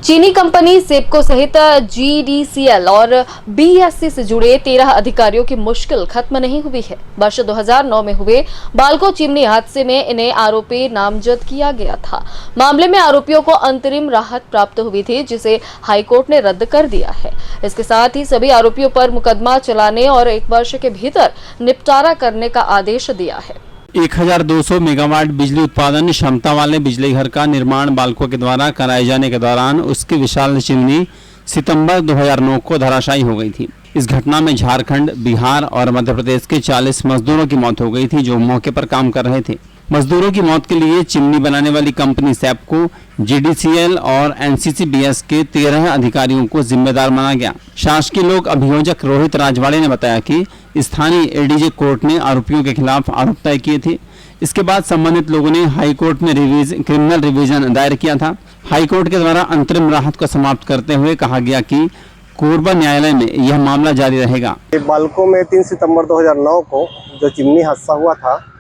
चीनी कंपनी सेपको सहित जीडीसीएल और बीएससी से जुड़े 13 अधिकारियों की मुश्किल खत्म नहीं हुई है। वर्ष 2009 में हुए बाल्को चिमनी हादसे में इन्हें आरोपी नामजद किया गया था। मामले में आरोपियों को अंतरिम राहत प्राप्त हुई थी, जिसे हाईकोर्ट ने रद्द कर दिया है। इसके साथ ही सभी आरोपियों पर मुकदमा चलाने और 1 वर्ष के भीतर निपटारा करने का आदेश दिया है। 1200 मेगावाट बिजली उत्पादन क्षमता वाले बिजली घर का निर्माण बाल्को के द्वारा कराए जाने के दौरान उसकी विशाल चिमनी सितंबर 2009 को धराशायी हो गई थी। इस घटना में झारखंड, बिहार और मध्य प्रदेश के 40 मजदूरों की मौत हो गई थी, जो मौके पर काम कर रहे थे। मजदूरों की मौत के लिए चिमनी बनाने वाली कंपनी सेपको, जीडीसीएल और एनसीसीबीएस के 13 अधिकारियों को जिम्मेदार माना गया। शासकीय लोक अभियोजक रोहित राजवाड़े ने बताया कि स्थानीय एडीजे कोर्ट ने आरोपियों के खिलाफ आरोप तय किए थे। इसके बाद संबंधित लोगों ने हाईकोर्ट में क्रिमिनल रिवीजन दायर किया था। हाईकोर्ट के द्वारा अंतरिम राहत को समाप्त करते हुए कहा गया कि कोरबा न्यायालय में यह मामला जारी रहेगा। बाल्को में 3 सितंबर 2009 को जो चिमनी हादसा हुआ था,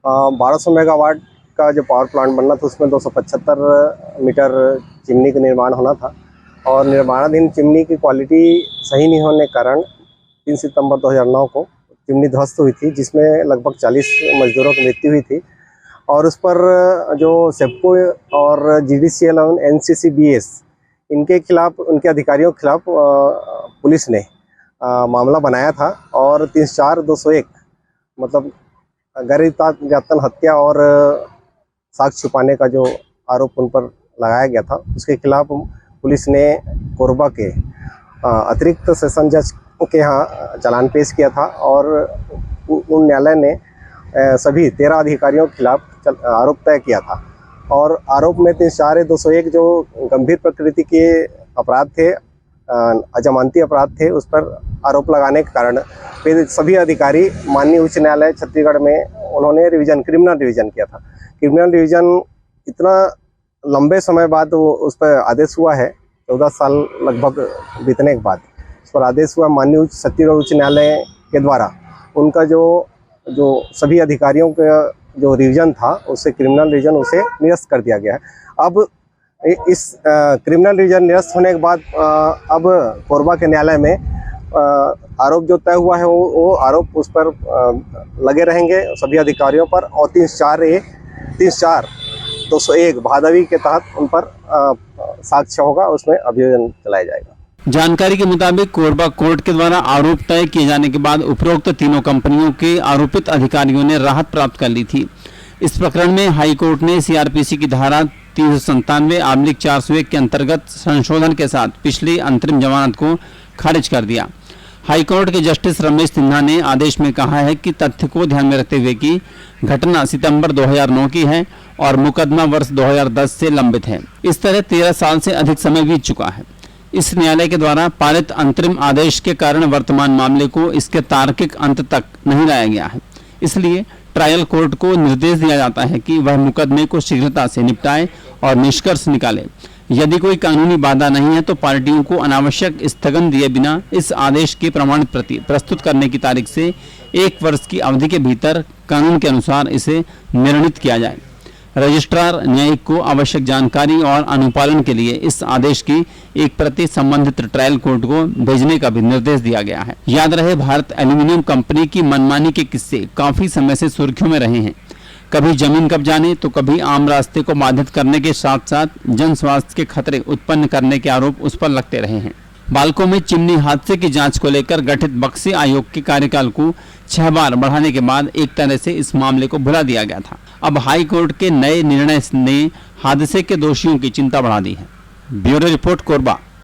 1200 मेगावाट का जो पावर प्लांट बनना था, उसमें 275 मीटर चिमनी का निर्माण होना था और निर्माणाधीन चिमनी की क्वालिटी सही नहीं होने के कारण 3 सितंबर 2009 को चिमनी ध्वस्त हुई थी, जिसमें लगभग 40 मजदूरों की मृत्यु हुई थी। और उस पर जो सेपको और जीडीसीएल और एनसीसीबीएस इनके खिलाफ, उनके अधिकारियों के खिलाफ पुलिस ने मामला बनाया था और 34201 मतलब गैर इताअत हत्या और साक्ष्य छुपाने का जो आरोप उन पर लगाया गया था, उसके खिलाफ पुलिस ने कोरबा के अतिरिक्त सेशन जज के यहाँ चालान पेश किया था और उन न्यायालय ने सभी 13 अधिकारियों के खिलाफ आरोप तय किया था। और आरोप में 34201 जो गंभीर प्रकृति के अपराध थे, अजमानती अपराध थे, उस पर आरोप लगाने के कारण फिर सभी अधिकारी माननीय उच्च न्यायालय छत्तीसगढ़ में उन्होंने क्रिमिनल रिवीजन किया था। क्रिमिनल रिवीजन इतना लंबे समय बाद उस पर आदेश हुआ है, 14 साल लगभग बीतने के बाद उस पर आदेश हुआ। माननीय छत्तीसगढ़ उच्च न्यायालय के द्वारा उनका जो सभी अधिकारियों का जो रिवीजन था, उससे क्रिमिनल रिवीजन उसे निरस्त कर दिया गया है। अब इस क्रिमिनल रिवीजन निरस्त होने के बाद अब कोरबा के न्यायालय में आरोप जो तय हुआ है वो आरोप उस पर लगे रहेंगे सभी अधिकारियों पर और 34201 भादवी के तहत उन पर साक्ष्य होगा, उसमें अभियोजन चलाया जाएगा। जानकारी के मुताबिक कोरबा कोर्ट के द्वारा आरोप तय किए जाने के बाद उपरोक्त तीनों कंपनियों के आरोपित अधिकारियों ने राहत प्राप्त कर ली थी। इस प्रकरण में हाई कोर्ट ने सीआरपीसी की धारा 397/401 के अंतर्गत संशोधन के साथ पिछली अंतरिम जमानत को खारिज कर दिया। हाईकोर्ट के जस्टिस रमेश सिन्हा ने आदेश में कहा है कि तथ्य को ध्यान में रखते हुए कि घटना सितंबर 2009 की है और मुकदमा वर्ष 2010 से लंबित है। इस तरह 13 साल से अधिक समय बीत चुका है। इस न्यायालय के द्वारा पारित अंतरिम आदेश के कारण वर्तमान मामले को इसके तार्किक अंत तक नहीं लाया गया है। इसलिए ट्रायल कोर्ट को निर्देश दिया जाता है कि वह मुकदमे को शीघ्रता से निपटाए और निष्कर्ष निकाले। यदि कोई कानूनी बाधा नहीं है तो पार्टियों को अनावश्यक स्थगन दिए बिना इस आदेश की प्रमाणित प्रति प्रस्तुत करने की तारीख से 1 वर्ष की अवधि के भीतर कानून के अनुसार इसे निर्णित किया जाए। रजिस्ट्रार न्यायिक को आवश्यक जानकारी और अनुपालन के लिए इस आदेश की एक प्रति संबंधित ट्रायल कोर्ट को भेजने का भी निर्देश दिया गया है। याद रहे, भारत एल्यूमिनियम कंपनी की मनमानी के किस्से काफी समय से सुर्खियों में रहे हैं। कभी जमीन कब्जाने तो कभी आम रास्ते को बाधित करने के साथ साथ जन स्वास्थ्य के खतरे उत्पन्न करने के आरोप उस पर लगते रहे हैं। बाल्को में चिमनी हादसे की जांच को लेकर गठित बक्सी आयोग के कार्यकाल को 6 बार बढ़ाने के बाद एक तरह से इस मामले को भुला दिया गया था। अब हाई कोर्ट के नए निर्णय ने हादसे के दोषियों की चिंता बढ़ा दी है। Bureau report, Korba.